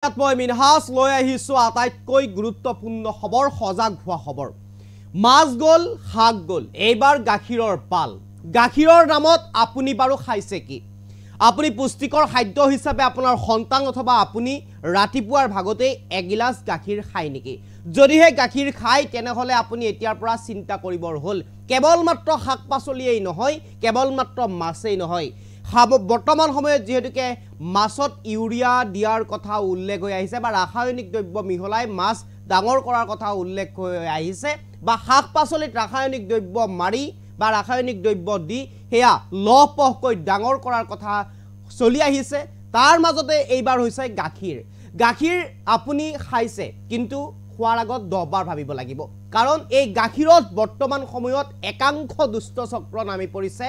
মই মিনহাস লৈ আহিছো আটাইতকৈ গুৰুত্বপূৰ্ণ খবৰ সজাগ হোৱা খবৰ মাছ গল হাক গল এইবাৰ গাখীৰৰ পাল গাখীৰৰ নামত আপুনি বাৰু খাইছে কি আপুনি পুষ্টিকৰ খাদ্য হিচাপে আপোনাৰ সন্তান অথবা আপুনি ৰাতিপুৱাৰ ভাগতে এগিলাস গাখীৰ খাই নেকি যদিহে গাখীৰ খাই তেনেহলে আপুনি এতিয়াৰ পৰা চিন্তা কৰিবৰ হল কেৱল মাত্ৰ শাক পাচলিয়েই নহয় কেৱল মাত্ৰ মাছেই নহয় বৰ্তমান সময়ত যেহেতুকে মাছত ইউৰিয়া দিয়াৰ কথা উল্লেখ হৈ আহিছে বা ৰাসায়নিক দ্ৰব্য মিহলাই মাছ ডাঙৰ কৰাৰ কথা উল্লেখ হৈ আহিছে বা শাক পাচলিত ৰাসায়নিক দ্ৰব্য মাৰি বা ৰাসায়নিক দ্ৰব্য দি হেয়া লহপহকৈ ডাঙৰ কৰাৰ কথা চলি আহিছে তাৰ মাজতে এইবাৰ হৈছে গাখীৰ আপুনি খাইছে কিন্তু খোৱাৰ আগত 10 বাৰ ভাবিব লাগিব কাৰণ এই গাখীৰত বৰ্তমান সময়ত একাংশ দুষ্ট চক্ৰ নামি পৰিছে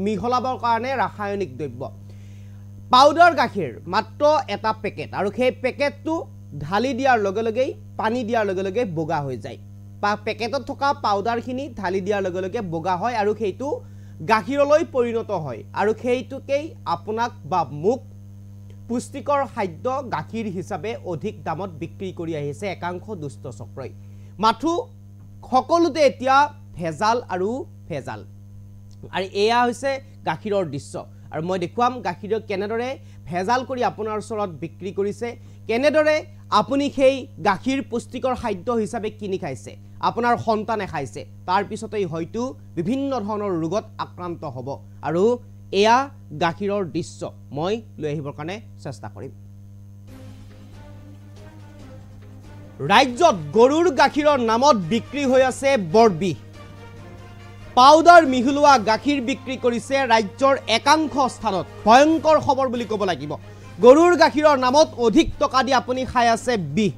মিহলাবৰ কাৰণে ৰাসায়নিক দ্ৰব্য পাউডাৰ গাখীৰ মাত্ৰ এটা পেকেট আৰু সেই পেকেটটো ঢালি দিয়াৰ লগে লগে পানী দিয়াৰ লগে লগে বগা হৈ যায় বা পেকেটত থকা পাউডাৰখিনি ঢালি দিয়াৰ লগে লগে বগা হয় আৰু সেইটো গাখীৰলৈ পৰিণত হয় আৰু সেইটোকেই আপোনাক বা মোক পুষ্টিকৰ খাদ্য গাখীৰ হিচাপে অধিক দামত বিক্ৰী কৰি আহিছে একাংশ দুষ্ট চক্ৰই মাথু সকলোতে এতিয়া ভেজাল আৰু ভেজাল আৰু এয়া হৈছে গাখীৰৰ দৃশ্য আৰু মই দেখুৱাম গাখীৰক কেনেদৰে ভেজাল কৰি আপোনাৰ ওচৰত বিক্ৰী কৰিছে কেনেদৰে আপুনি সেই গাখীৰ পুষ্টিকৰ খাদ্য হিচাপে কিনি খাইছে আপোনাৰ সন্তানে খাইছে তাৰ পিছতেই হয়তো বিভিন্ন ধৰণৰ ৰোগত আক্ৰান্ত হ'ব আৰু এয়া গাখীৰৰ দৃশ্য মই লৈ আহিবৰ কাৰণে চেষ্টা কৰিম ৰাজ্যত গৰুৰ গাখীৰৰ নামত বিক্ৰী হৈ আছে বৰবিহ পাউডাৰ মিহলোৱা গাখীৰ বিক্ৰী কৰিছে ৰাজ্যৰ একাংশ স্থানত ভয়ংকৰ খবৰ বুলি ক'ব লাগিব গৰুৰ গাখীৰৰ নামত অধিক টকা দি আপুনি খাই আছে বিহ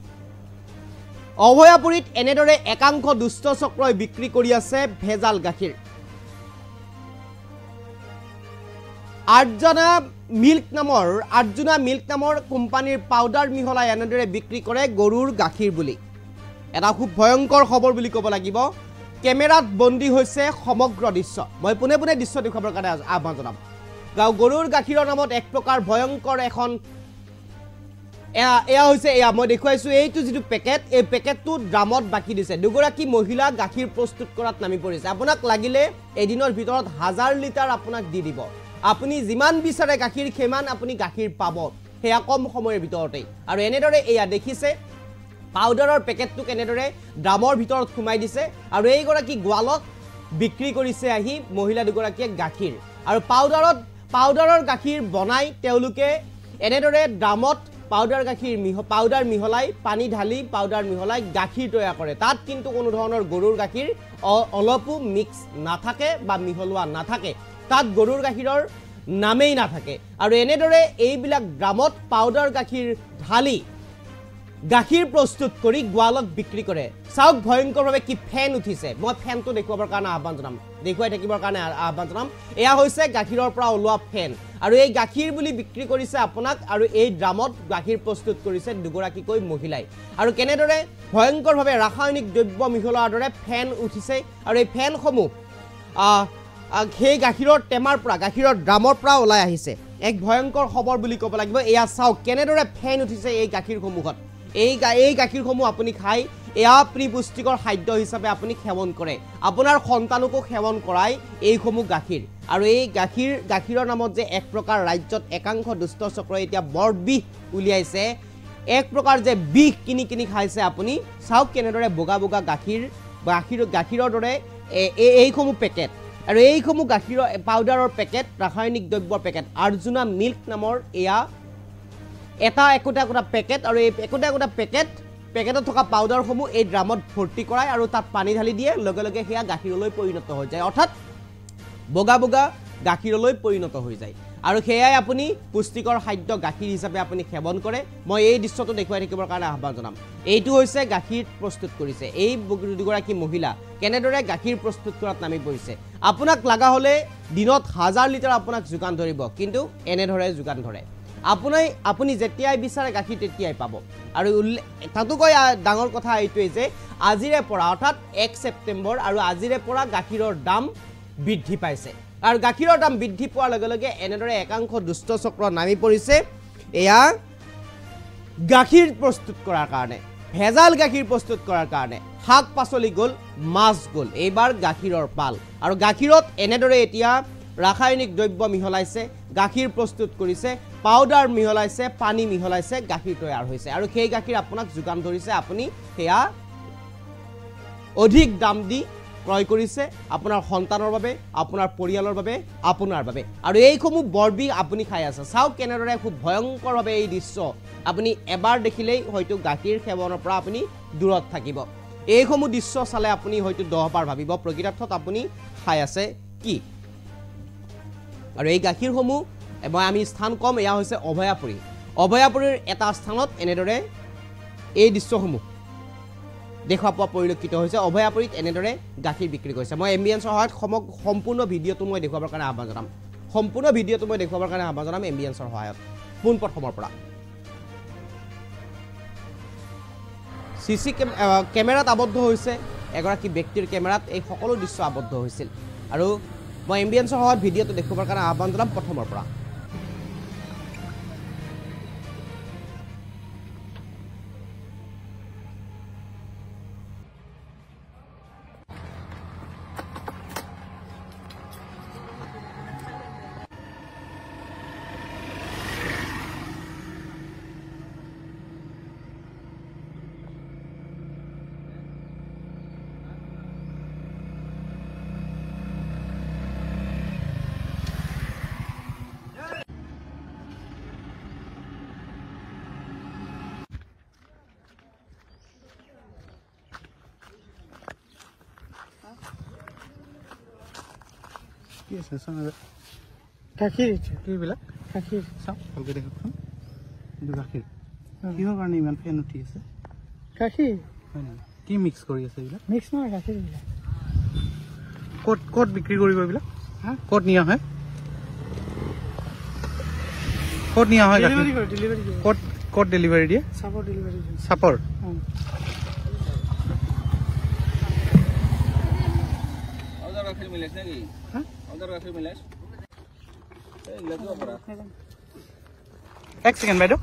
অভয়াপুৰীত এনেদৰে একাংশ দুষ্ট চক্ৰই বিক্ৰী কৰি আছে ভেজাল গাখীৰ আৰ্জুনা মিল্ক নামৰ কোম্পানীৰ পাউডাৰ মিহলাই এনেদৰে বিক্ৰী কৰে গৰুৰ গাখীৰ বুলি এটা খুব ভয়ংকৰ খবৰ বুলি ক'ব লাগিব কেমেৰাত বন্দী হৈছে সমগ্ৰ দৃশ্য মই পুনে পুনে দৃশ্য দেখাবৰ কাৰণে আহ্বান জনাম গৰুৰ গাখীৰৰ নামত এক প্ৰকাৰ ভয়ংকৰ এখন এয়া হৈছে এয়া মই দেখুৱাইছো এইটো যেটো পেকেট এই পেকেটটো ড্ৰামত বাকি দিছে দুগৰাকী মহিলা গাখীৰ প্ৰস্তুত কৰাত নামি পৰিছে আপোনাক লাগিলে এদিনৰ ভিতৰত 1000 লিটাৰ আপোনাক দি দিব আপুনি যিমান বিচাৰে গাখীৰ খেমান আপুনি গাখীৰ পাব হেয়া কম সময়ৰ ভিতৰতে আৰু এনেদৰে এয়া দেখিছে পাউডাৰৰ পেকেটটো কেনেদৰে ড্ৰামৰ ভিতৰত খুমাই দিছে আৰু এই গৰাকী গোৱালত বিক্ৰী কৰিছে আহি মহিলা দুগৰাকীয়ে গাখীৰ আৰু পাউডাৰৰ গাখীৰ বনাই তেওঁলোকে এনেদৰে ড্ৰামত পাউডাৰ মিহলাই পানী ঢালি পাউডাৰ মিহলাই গাখীৰ তৈয়াৰ কৰে তাত কিন্তু কোনো ধৰণৰ গৰুৰ গাখীৰ অলপো মিক্স নাথাকে বা মিহলোৱা নাথাকে তাত গৰুৰ গাখীৰৰ নামেই নাথাকে আৰু এনেদৰে এইবিলাক ড্ৰামত পাউডাৰ গাখীৰ ঢালি গাখীৰ প্ৰস্তুত কৰি গোৱালত বিক্ৰী কৰে চাওক ভয়ংকৰভাৱে কি ফেন উঠিছে মই ফেনটো দেখুৱাবৰ কাৰণে আহ্বান জনাম দেখুৱাই থাকিবৰ কাৰণে আহ্বান জনাম এয়া হৈছে গাখীৰৰ পৰা ওলোৱা ফেন আৰু এই গাখীৰ বুলি বিক্ৰী কৰিছে আপোনাক আৰু এই ড্ৰামত গাখীৰ প্ৰস্তুত কৰিছে দুগৰাকীকৈ মহিলাই আৰু কেনেদৰে ভয়ংকৰভাৱে ৰাসায়নিক দ্ৰব্য মিহলোৱাৰ দৰে ফেন উঠিছে আৰু এই ফেনসমূহ সেই গাখীৰৰ টেমাৰ পৰা গাখীৰৰ ড্ৰামৰ পৰা ওলাই আহিছে এক ভয়ংকৰ খবৰ বুলি ক'ব লাগিব এয়া চাওক কেনেদৰে ফেন উঠিছে এই গাখীৰসমূহত এই গাখীৰসমূহ আপুনি খাই এয়া আপুনি পুষ্টিকৰ খাদ্য হিচাপে আপুনি সেৱন কৰে আপোনাৰ সন্তানকো সেৱন কৰাই এইসমূহ গাখীৰ আৰু এই গাখীৰৰ নামত যে এক প্ৰকাৰ ৰাজ্যত একাংশ দুষ্ট চক্ৰই এতিয়া বৰ বিষ উলিয়াইছে এক প্ৰকাৰ যে বিষ কিনি খাইছে আপুনি চাওক কেনেদৰে বগা বগা গাখীৰৰ দৰে এইসমূহ পেকেট আৰু এইসমূহ গাখীৰৰ পাউডাৰৰ পেকেট ৰাসায়নিক দ্ৰব্যৰ পেকেট আৰ্জুনা মিল্ক নামৰ এয়া একোটা পেকেট আৰু এই একোটা পেকেটত থকা পাউডাৰসমূহ এই ড্ৰামত ভৰ্তি কৰাই আৰু তাত পানী ঢালি দিয়ে লগে লগে সেয়া গাখীৰলৈ পৰিণত হৈ যায় অৰ্থাৎ বগা গাখীৰলৈ পৰিণত হৈ যায় আৰু সেয়াই আপুনি পুষ্টিকৰ খাদ্য গাখীৰ হিচাপে আপুনি সেৱন কৰে মই এই দৃশ্যটো দেখুৱাই থাকিবৰ কাৰণে আহ্বান জনাম এইটো হৈছে গাখীৰ প্ৰস্তুত কৰিছে এই দুগৰাকী মহিলা কেনেদৰে গাখীৰ প্ৰস্তুত কৰাত নামি পৰিছে আপোনাক লাগা হলে দিনত 1000 লিটাৰ আপোনাক যোগান ধৰিব কিন্তু এনেদৰে যোগান ধৰে আপুনি যেতিয়াই বিচাৰে গাখীৰ তেতিয়াই পাব আৰু তাতোকৈ ডাঙৰ কথা এইটোৱে যে আজিৰে পৰা অৰ্থাৎ 1 ছেপ্টেম্বৰ আৰু আজিৰে পৰা গাখীৰৰ দাম বৃদ্ধি পাইছে আৰু গাখীৰৰ দাম বৃদ্ধি পোৱাৰ লগে লগে এনেদৰে একাংশ দুষ্ট চক্ৰ নামি পৰিছে এয়া গাখীৰ প্ৰস্তুত কৰাৰ কাৰণে ভেজাল গাখীৰ প্ৰস্তুত কৰাৰ কাৰণে শাক পাচলি গ'ল মাছ গ'ল এইবাৰ গাখীৰৰ পাল আৰু গাখীৰত এনেদৰে এতিয়া ৰাসায়নিক দ্ৰব্য মিহলাইছে গাখীৰ প্ৰস্তুত কৰিছে পাউডাৰ মিহলাইছে পানী মিহলাইছে গাখীৰ তৈয়াৰ হৈছে আৰু সেই গাখীৰ আপোনাক যোগান ধৰিছে আপুনি সেয়া অধিক দাম দি ক্ৰয় কৰিছে আপোনাৰ সন্তানৰ বাবে আপোনাৰ পৰিয়ালৰ বাবে আপোনাৰ বাবে আৰু এইসমূহ বৰবি আপুনি খাই আছে চাওক কেনেদৰে খুব ভয়ংকৰভাৱে এই দৃশ্য আপুনি এবাৰ দেখিলেই হয়তো গাখীৰ সেৱনৰ পৰা আপুনি দূৰত থাকিব এইসমূহ দৃশ্য চালে আপুনি হয়তো 10 বাৰ ভাবিব প্ৰকৃতাৰ্থত আপুনি খাই আছে কি আৰু এই গাখীৰসমূহ মই আমি স্থান কম এয়া হৈছে অভয়াপুৰীৰ এটা স্থানত এনেদৰে এই দৃশ্যসমূহ দেখা পোৱা পৰিলক্ষিত হৈছে অভয়াপুৰীত এনেদৰে গাখীৰ বিক্ৰী কৰিছে মই এম্বিয়েন্সৰ সহায়ত সম্পূৰ্ণ ভিডিঅ'টো মই দেখুৱাবৰ কাৰণে আহ্বান জনাম এম্বিয়েন্সৰ সহায়ত পোনপ্ৰথমৰ পৰা সিসি কেমেৰাত আবদ্ধ হৈছে এগৰাকী ব্যক্তিৰ কেমেৰাত এই সকলো দৃশ্য আবদ্ধ হৈছিল আৰু মই এম্বিয়েন্সৰ সহায়ত ভিডিঅ'টো দেখুৱাবৰ কাৰণে আহ্বান জনাম প্ৰথমৰ পৰা Yes, গাখীৰ এইবিলাক গাখীৰ চাওক ভালকৈ দেখোন এইটো গাখীৰ কিহৰ কাৰণে ইমান ফেন উঠি আছে গাখীৰ হয় নেকি কি মিক্স কৰি আছে এইবিলাক মিক্স নহয় গাখীৰ এইবিলাক ক'ত বিক্ৰী কৰিব এইবিলাক ক'ত নিয়া হয় ডেলিভাৰী ক'ত ডেলিভাৰী দিয়ে চাপৰ গাখীৰ মিলাইছ নেকি গাখীৰ মিলাইছ এক ছেকেণ্ড বাইদেউ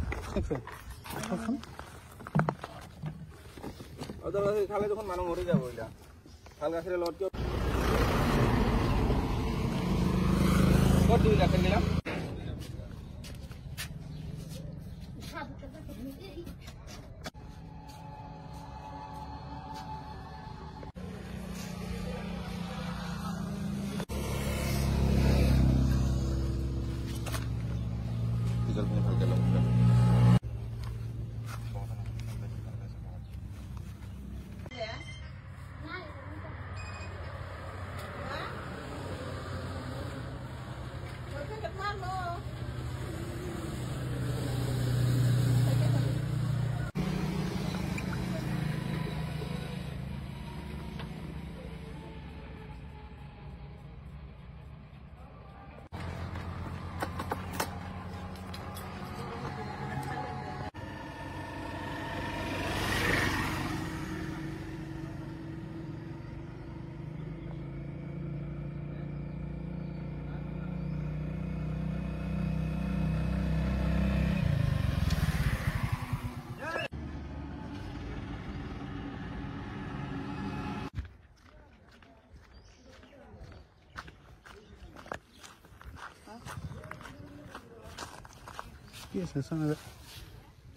গাখীৰ খালে দেখোন মানুহ মৰি যাব এতিয়া ভাল গাখীৰৰ লগত কিয় ক'ত দিবি গাখীৰ নিলাম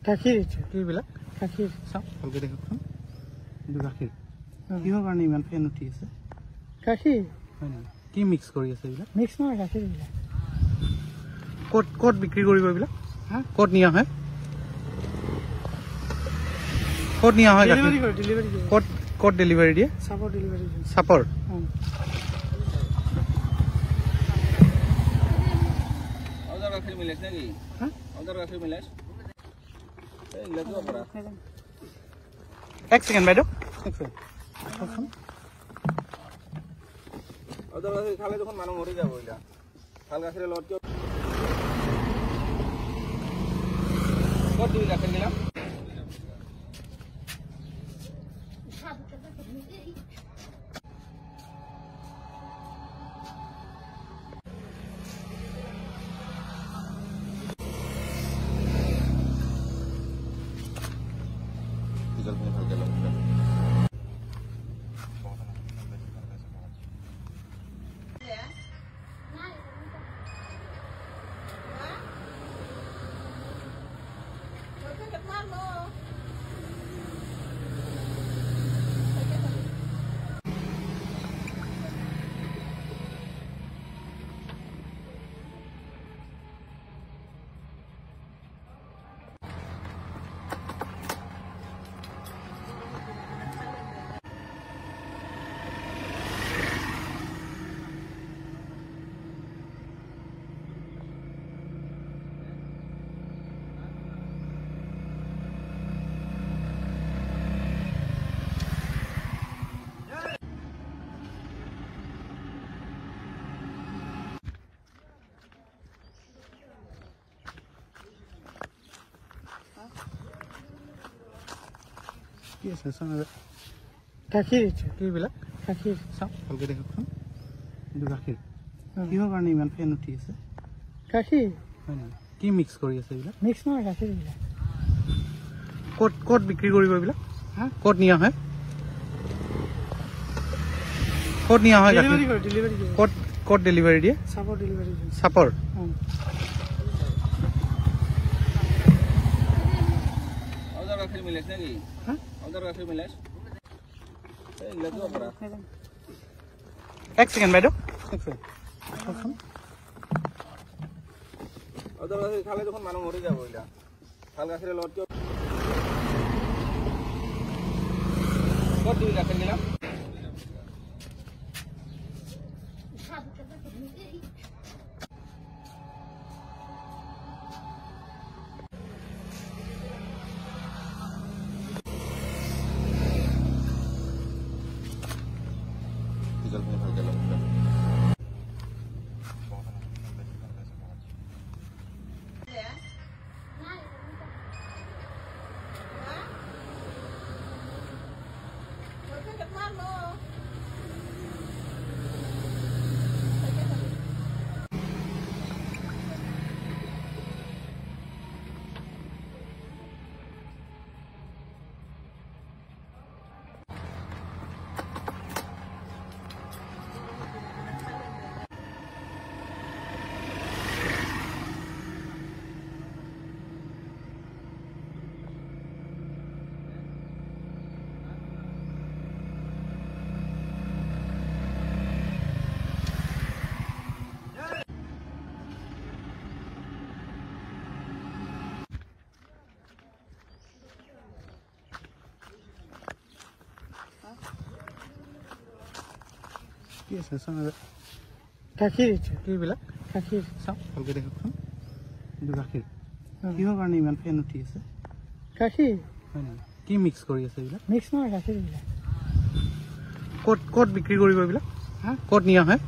গাখীৰ এইবিলাক গাখীৰ চাওক ভালকৈ দেখোন এইটো গাখীৰ কিহৰ কাৰণে ইমান ফেন উঠি আছে গাখীৰ হয় নেকি কি মিক্স কৰি আছে এইবিলাক মিক্স নহয় গাখীৰ এইবিলাক ক'ত বিক্ৰী কৰিব এইবিলাক ক'ত নিয়া হয় ক'ত ডেলিভাৰী দিয়ে চাপৰ গাখীৰ মিলাইছ নেকি গাখীৰ মিলাইছ এক ছেকেণ্ড বাইদেউ গাখীৰ খালে দেখোন মানুহ মৰি যাব এতিয়া ভাল গাখীৰৰ লগত কিয় ক'ত দিবি গাখীৰ নিলাম কি আছে চাওঁ গাখীৰ এইবিলাক গাখীৰ চাওঁ ভালকৈ দেখকচোন এইটো গাখীৰ কিহৰ কাৰণে ইমান ফেন উঠি আছে গাখীৰ হয় নেকি কি মিক্স কৰি আছে এইবিলাক মিক্স নহয় গাখীৰ এইবিলাক ক'ত বিক্ৰী কৰিব এইবিলাক ক'ত নিয়া হয় ক'ত নিয়া হয় ক'ত ডেলিভাৰী দিয়ে চাপৰ ডেলিভাৰী চাপৰ গাখীৰ মিলাইছ নেকি অদাৰ গাখীৰ মিলাইছ এক ছেকেণ্ড বাইদেউ অদাৰ গাখীৰ খালে দেখোন মানুহ মৰি যাব এইলা ভাল গাখীৰৰ লগত কিয় ক'ত দিবি গাখীৰ গিলা কি আছে চাওঁ গাখীৰ এইবিলাক গাখীৰ চাওঁ ভালকৈ দেখকচোন এইটো গাখীৰ কিহৰ কাৰণে ইমান ফেন উঠি আছে গাখীৰ হয় নেকি কি মিক্স কৰি আছে এইবিলাক মিক্স নহয় গাখীৰ এইবিলাক ক'ত বিক্ৰী কৰিব এইবিলাক ক'ত নিয়া হয়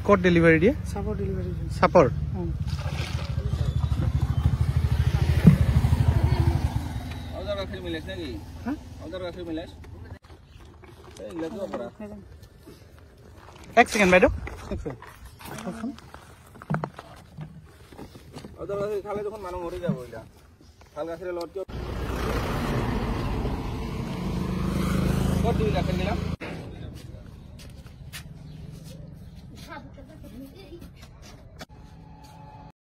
ক'ত ডেলিভাৰী দিয়ে চাপৰ ডেলিভাৰী চাপৰ অদাৰ গাখীৰ মিলাইছ নেকি অদাৰ গাখীৰ মিলাইছ এক ছেকেণ্ড বাইদেউ অদাৰ গাখীৰ খালে দেখোন মানুহ মৰি যাব এইলা ভাল গাখীৰৰ লগত কিয় ক'ত দিবি গাখীৰ গিলা